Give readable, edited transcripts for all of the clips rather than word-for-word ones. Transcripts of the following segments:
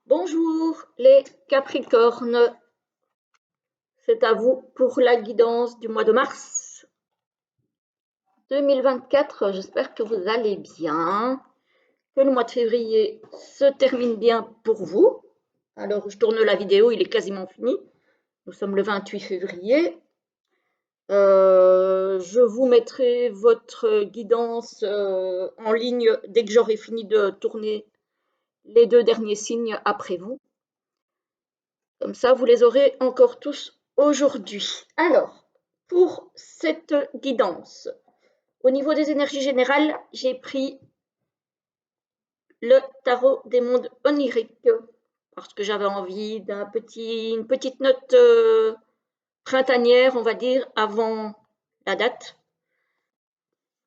Bonjour les Capricornes, c'est à vous pour la guidance du mois de mars 2024. J'espère que vous allez bien, que le mois de février se termine bien pour vous. Alors je tourne la vidéo, il est quasiment fini. Nous sommes le 28 février. Je vous mettrai votre guidance en ligne dès que j'aurai fini de tourner les deux derniers signes après vous. Comme ça, vous les aurez encore tous aujourd'hui. Alors, pour cette guidance, au niveau des énergies générales, j'ai pris le tarot des mondes oniriques parce que j'avais envie une petite note printanière, on va dire, avant la date.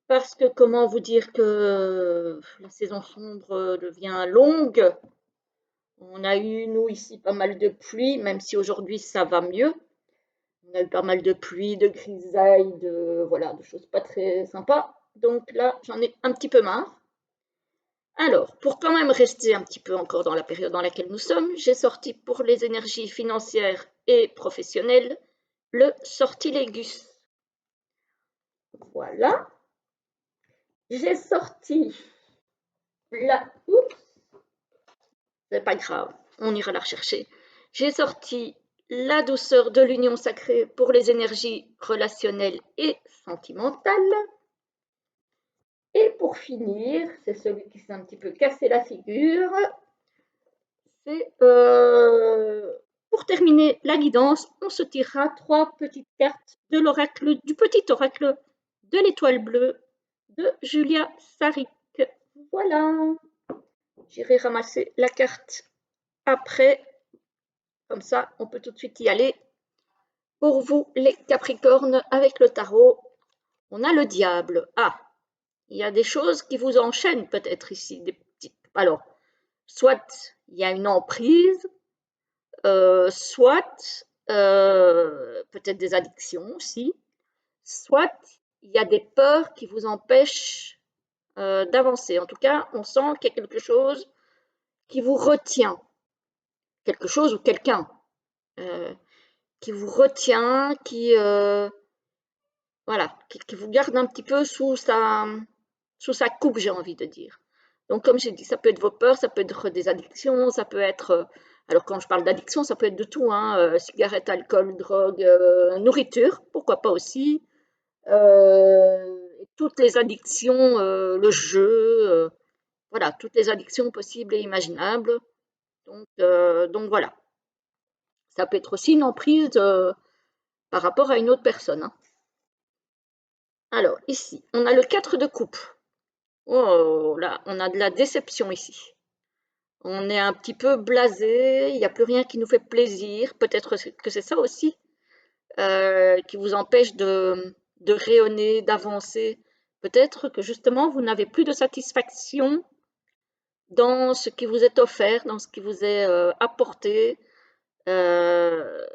Parce que comment vous dire que la saison sombre devient longue. On a eu, nous, ici, pas mal de pluie, même si aujourd'hui ça va mieux. On a eu pas mal de pluie, de grisailles, voilà, de choses pas très sympas. Donc là, j'en ai un petit peu marre. Alors, pour quand même rester un petit peu encore dans la période dans laquelle nous sommes, j'ai sorti pour les énergies financières et professionnelles le sortilégus. Voilà. J'ai sorti la... Oups, c'est pas grave, on ira la rechercher. J'ai sorti la douceur de l'union sacrée pour les énergies relationnelles et sentimentales. Et pour finir, c'est celui qui s'est un petit peu cassé la figure, c'est pour terminer la guidance, on se tirera 3 petites cartes de l'oracle, du petit oracle de l'étoile bleue de Julia Sarik. Voilà, j'irai ramasser la carte après, comme ça on peut tout de suite y aller. Pour vous les Capricornes, avec le tarot, on a le diable. Ah, il y a des choses qui vous enchaînent peut-être ici, des petites. Alors, soit il y a une emprise, soit peut-être des addictions aussi, soit il y a des peurs qui vous empêchent d'avancer. En tout cas, on sent qu'il y a quelque chose qui vous retient, quelque chose ou quelqu'un euh, qui vous retient, voilà, qui vous garde un petit peu sous sa coupe, j'ai envie de dire. Donc, comme j'ai dit, ça peut être vos peurs, ça peut être des addictions, ça peut être, alors quand je parle d'addiction, ça peut être de tout, hein, cigarettes, alcool, drogue, nourriture, pourquoi pas aussi, toutes les addictions, le jeu, voilà, toutes les addictions possibles et imaginables. Donc voilà, ça peut être aussi une emprise par rapport à une autre personne, hein. Alors, ici, on a le 4 de coupe. Oh là, on a de la déception ici. On est un petit peu blasé, il n'y a plus rien qui nous fait plaisir. Peut-être que c'est ça aussi qui vous empêche de rayonner, d'avancer. Peut-être que justement, vous n'avez plus de satisfaction dans ce qui vous est offert, dans ce qui vous est apporté, euh,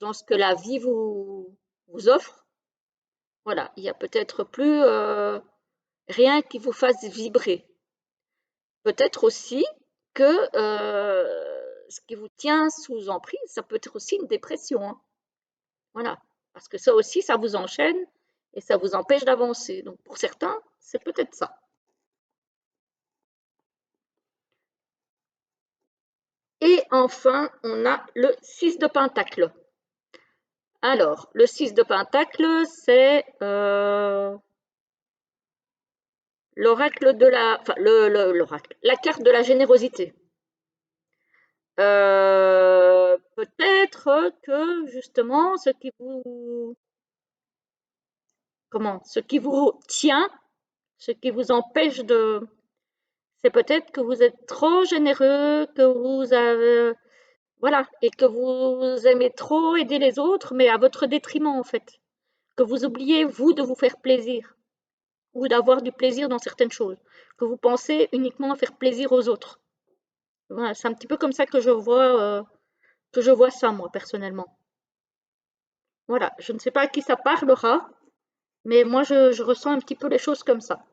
dans ce que la vie vous offre. Voilà, il n'y a peut-être plus rien qui vous fasse vibrer. Peut-être aussi que ce qui vous tient sous emprise, ça peut être aussi une dépression, hein. Voilà, parce que ça aussi, ça vous enchaîne et ça vous empêche d'avancer. Donc pour certains, c'est peut-être ça. Et enfin, on a le 6 de pentacle. Alors, le 6 de pentacle, c'est l'oracle de la... Enfin, l'oracle, la carte de la générosité. Peut-être que justement, ce qui vous tient, ce qui vous empêche c'est peut-être que vous êtes trop généreux, que vous avez, voilà, et que vous aimez trop aider les autres, mais à votre détriment en fait. Que vous oubliez vous de vous faire plaisir ou d'avoir du plaisir dans certaines choses. Que vous pensez uniquement à faire plaisir aux autres. Voilà, c'est un petit peu comme ça que je vois ça moi personnellement. Voilà, je ne sais pas à qui ça parlera, mais moi je ressens un petit peu les choses comme ça.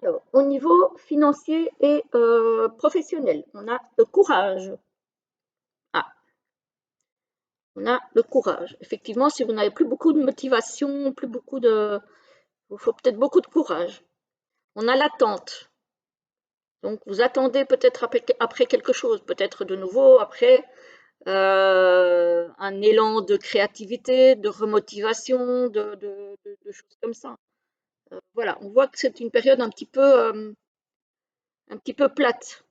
Alors, au niveau financier et professionnel, on a le courage. Ah, on a le courage. Effectivement, si vous n'avez plus beaucoup de motivation, plus beaucoup de... Il vous faut peut-être beaucoup de courage. On a l'attente. Donc, vous attendez peut-être après quelque chose, peut-être de nouveau, après un élan de créativité, de remotivation, de choses comme ça. Voilà, on voit que c'est une période un petit peu plate.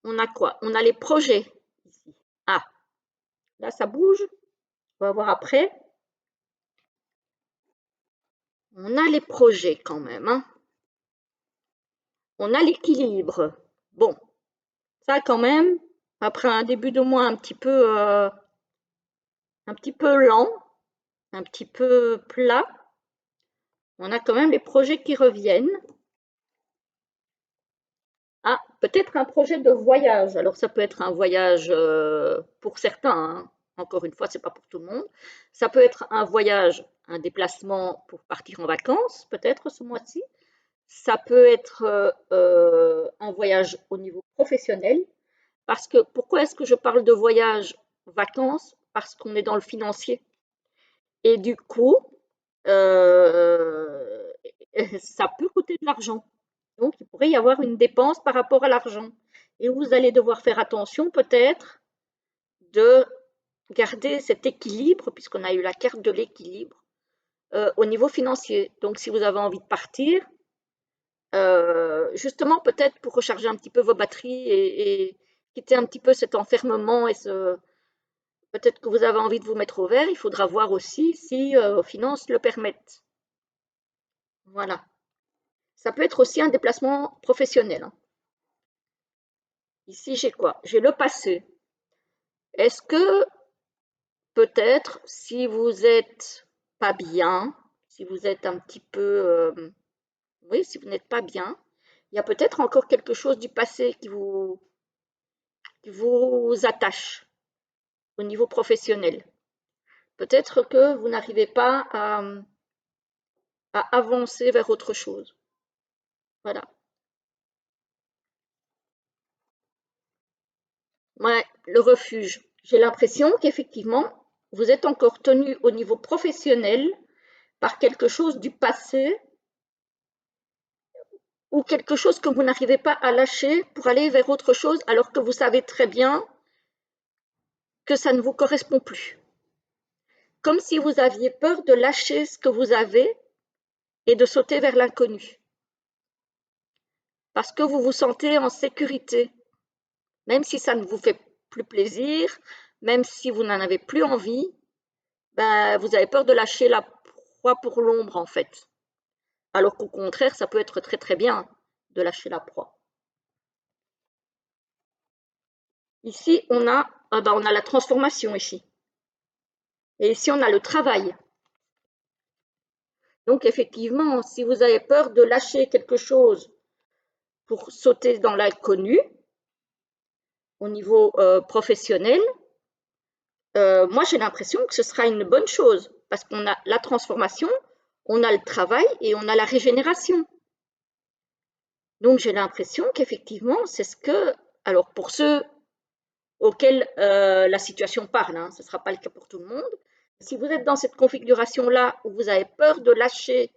On a quoi? On a les projets ici. Ah, là ça bouge. On va voir après. On a les projets quand même, hein. On a l'équilibre. Bon, ça quand même, après un début de mois un petit peu lent, un petit peu plat, on a quand même les projets qui reviennent. Ah, peut-être un projet de voyage. Alors ça peut être un voyage pour certains, hein. Encore une fois, c'est pas pour tout le monde. Ça peut être un voyage, un déplacement pour partir en vacances, peut-être ce mois-ci. Ça peut être un voyage au niveau professionnel. Parce que pourquoi est-ce que je parle de voyage vacances? Parce qu'on est dans le financier. Et du coup, euh, ça peut coûter de l'argent. Donc, il pourrait y avoir une dépense par rapport à l'argent. Et vous allez devoir faire attention peut-être de garder cet équilibre, puisqu'on a eu la carte de l'équilibre, au niveau financier. Donc, si vous avez envie de partir, justement peut-être pour recharger un petit peu vos batteries et quitter un petit peu cet enfermement et peut-être que vous avez envie de vous mettre au vert, il faudra voir aussi si vos finances le permettent. Voilà. Ça peut être aussi un déplacement professionnel, hein. Ici, j'ai quoi? J'ai le passé. Est-ce que peut-être si vous êtes pas bien, si vous êtes un petit peu, oui, si vous n'êtes pas bien, il y a peut-être encore quelque chose du passé qui vous attache au niveau professionnel. Peut-être que vous n'arrivez pas à avancer vers autre chose. Voilà. Ouais, le refuge. J'ai l'impression qu'effectivement, vous êtes encore tenu au niveau professionnel par quelque chose du passé ou quelque chose que vous n'arrivez pas à lâcher pour aller vers autre chose alors que vous savez très bien que ça ne vous correspond plus. Comme si vous aviez peur de lâcher ce que vous avez et de sauter vers l'inconnu. Parce que vous vous sentez en sécurité, même si ça ne vous fait plus plaisir, même si vous n'en avez plus envie, ben, vous avez peur de lâcher la proie pour l'ombre en fait. Alors qu'au contraire, ça peut être très très bien de lâcher la proie. Ici, on a la transformation ici. Et ici, on a le travail. Donc, effectivement, si vous avez peur de lâcher quelque chose pour sauter dans l'inconnu, au niveau professionnel, moi, j'ai l'impression que ce sera une bonne chose parce qu'on a la transformation, on a le travail et on a la régénération. Donc, j'ai l'impression qu'effectivement, c'est ce que, alors pour ceux auxquels la situation parle, hein, ce ne sera pas le cas pour tout le monde. Si vous êtes dans cette configuration-là où vous avez peur de lâcher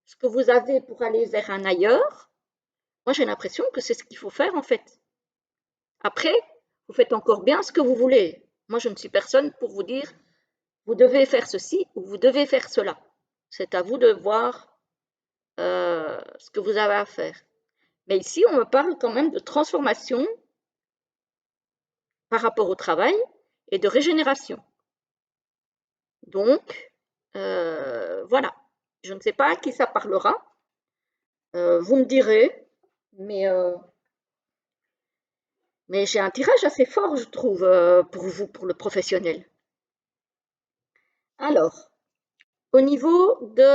ce que vous avez pour aller vers un ailleurs, moi j'ai l'impression que c'est ce qu'il faut faire en fait. Après, vous faites encore bien ce que vous voulez. Moi je ne suis personne pour vous dire vous devez faire ceci ou vous devez faire cela. C'est à vous de voir ce que vous avez à faire. Mais ici, on me parle quand même de transformation par rapport au travail et de régénération. Donc, voilà. Je ne sais pas à qui ça parlera. Vous me direz, mais, euh, mais j'ai un tirage assez fort, je trouve, pour vous, pour le professionnel. Alors, au niveau du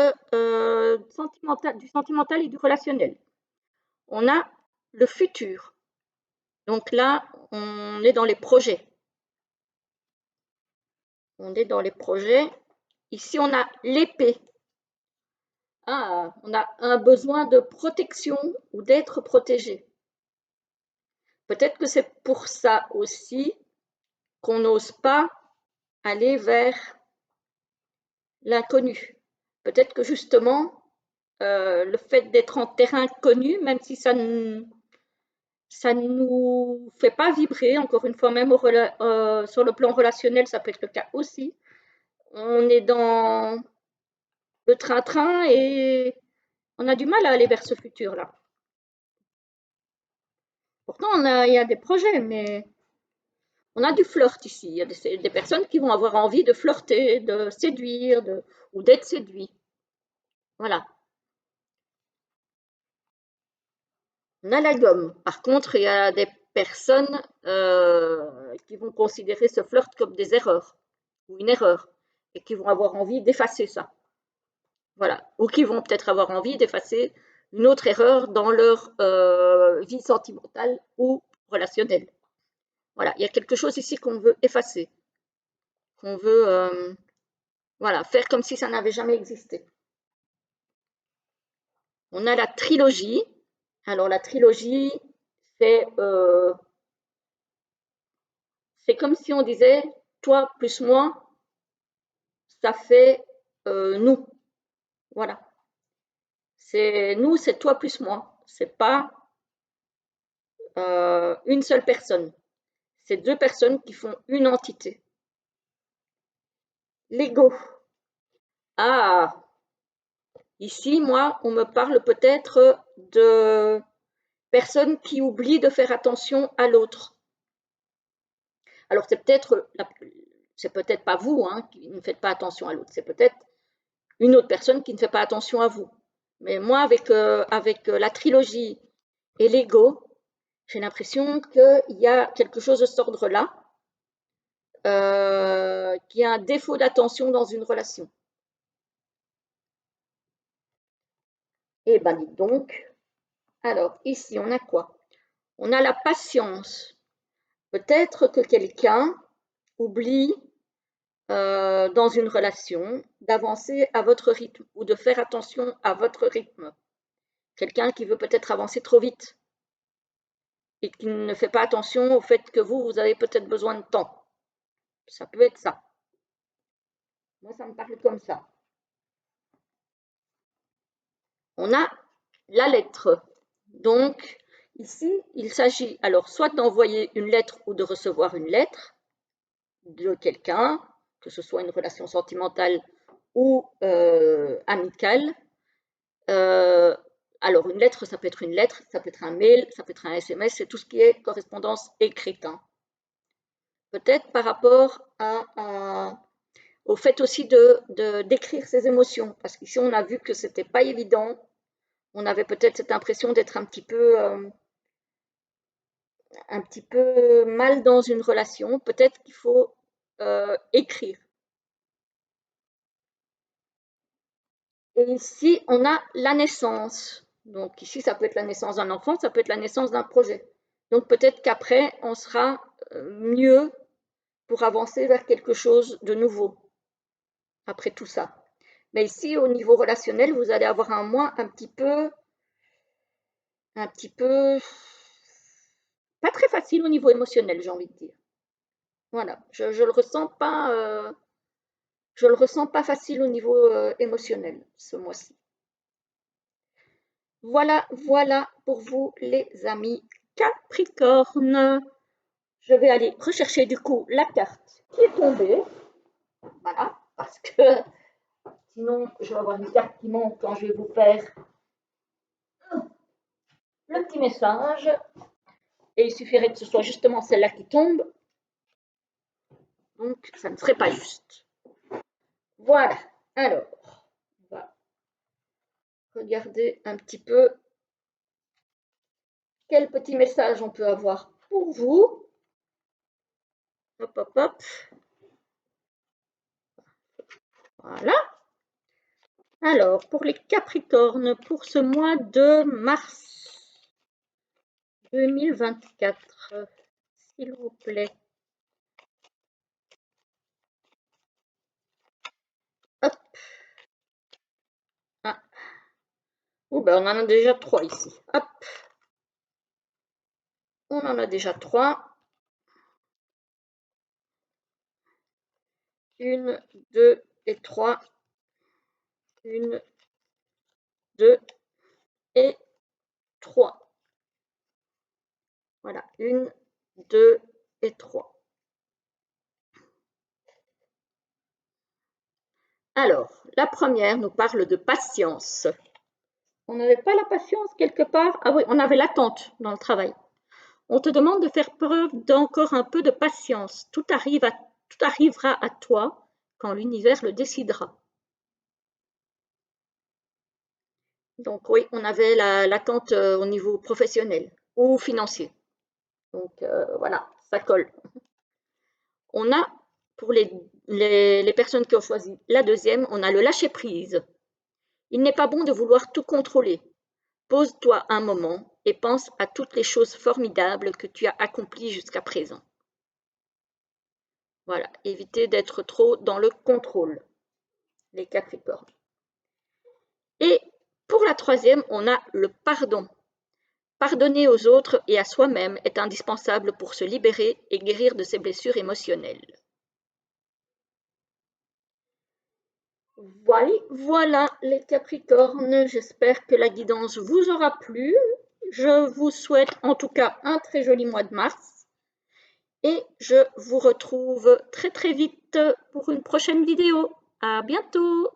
sentimental et du relationnel, on a le futur. Donc là, on est dans les projets. On est dans les projets. Ici, on a l'épée. Ah, on a un besoin de protection ou d'être protégé. Peut-être que c'est pour ça aussi qu'on n'ose pas aller vers l'inconnu. Peut-être que justement, le fait d'être en terrain connu, même si ça ne nous fait pas vibrer, encore une fois, même sur le plan relationnel, ça peut être le cas aussi. On est dans le train-train et on a du mal à aller vers ce futur-là. Pourtant, il y a des projets, mais on a du flirt ici. Il y a des personnes qui vont avoir envie de flirter, de séduire, ou d'être séduit. Voilà. On a la gomme. Par contre, il y a des personnes qui vont considérer ce flirt comme des erreurs ou une erreur et qui vont avoir envie d'effacer ça. Voilà. Ou qui vont peut-être avoir envie d'effacer une autre erreur dans leur vie sentimentale ou relationnelle. Voilà. Il y a quelque chose ici qu'on veut effacer, qu'on veut voilà, faire comme si ça n'avait jamais existé. On a la trilogie. Alors la trilogie, c'est comme si on disait toi plus moi, ça fait nous. Voilà. C'est nous, c'est toi plus moi. C'est pas une seule personne. C'est deux personnes qui font une entité. L'ego. Ah, ici, moi, on me parle peut-être de personnes qui oublient de faire attention à l'autre. Alors c'est peut-être pas vous hein, qui ne faites pas attention à l'autre, c'est peut-être une autre personne qui ne fait pas attention à vous. Mais moi, avec la trilogie et l'ego, j'ai l'impression qu'il y a quelque chose de cet ordre-là, qu'il y a un défaut d'attention dans une relation. Eh ben, dites donc. Alors, ici, on a quoi? On a la patience. Peut-être que quelqu'un oublie dans une relation d'avancer à votre rythme ou de faire attention à votre rythme. Quelqu'un qui veut peut-être avancer trop vite et qui ne fait pas attention au fait que vous avez peut-être besoin de temps. Ça peut être ça. Moi, ça me parle comme ça. On a la lettre. Donc, ici, il s'agit alors soit d'envoyer une lettre ou de recevoir une lettre de quelqu'un, que ce soit une relation sentimentale ou amicale. Alors, une lettre, ça peut être une lettre, ça peut être un mail, ça peut être un SMS, c'est tout ce qui est correspondance écrite. Hein. Peut-être par rapport au fait aussi d'écrire ses émotions, parce qu'ici, on a vu que ce n'était pas évident. On avait peut-être cette impression d'être un petit peu mal dans une relation. Peut-être qu'il faut écrire. Et ici, on a la naissance. Donc ici, ça peut être la naissance d'un enfant, ça peut être la naissance d'un projet. Donc peut-être qu'après, on sera mieux pour avancer vers quelque chose de nouveau après tout ça. Mais ici, au niveau relationnel, vous allez avoir un mois un petit peu pas très facile au niveau émotionnel, j'ai envie de dire. Voilà, je le ressens pas, je le ressens pas facile au niveau émotionnel ce mois-ci. Voilà, voilà pour vous les amis Capricorne. Je vais aller rechercher du coup la carte qui est tombée. Voilà, parce que sinon je vais avoir une carte qui manque quand je vais vous faire le petit message. Et il suffirait que ce soit justement celle-là qui tombe. Donc ça ne serait pas juste. Voilà, alors on va regarder un petit peu quel petit message on peut avoir pour vous. Hop, hop, hop. Voilà. Alors, pour les Capricornes, pour ce mois de mars 2024, s'il vous plaît. Hop. Ah. Oh, ben, on en a déjà 3 ici. Hop, on en a déjà 3. 1, 2 et 3. 1, 2 et 3. Voilà, 1, 2 et 3. Alors, la première nous parle de patience. On n'avait pas la patience quelque part? Ah oui, on avait l'attente dans le travail. On te demande de faire preuve d'encore un peu de patience. Tout arrivera à toi quand l'univers le décidera. Donc oui, on avait l'attente au niveau professionnel ou financier. Donc voilà, ça colle. On a, pour les personnes qui ont choisi la deuxième, on a le lâcher-prise. Il n'est pas bon de vouloir tout contrôler. Pose-toi un moment et pense à toutes les choses formidables que tu as accomplies jusqu'à présent. Voilà, éviter d'être trop dans le contrôle, les Capricornes. Et pour la troisième, on a le pardon. Pardonner aux autres et à soi-même est indispensable pour se libérer et guérir de ses blessures émotionnelles. Voilà les Capricornes, j'espère que la guidance vous aura plu. Je vous souhaite en tout cas un très joli mois de mars et je vous retrouve très très vite pour une prochaine vidéo. À bientôt!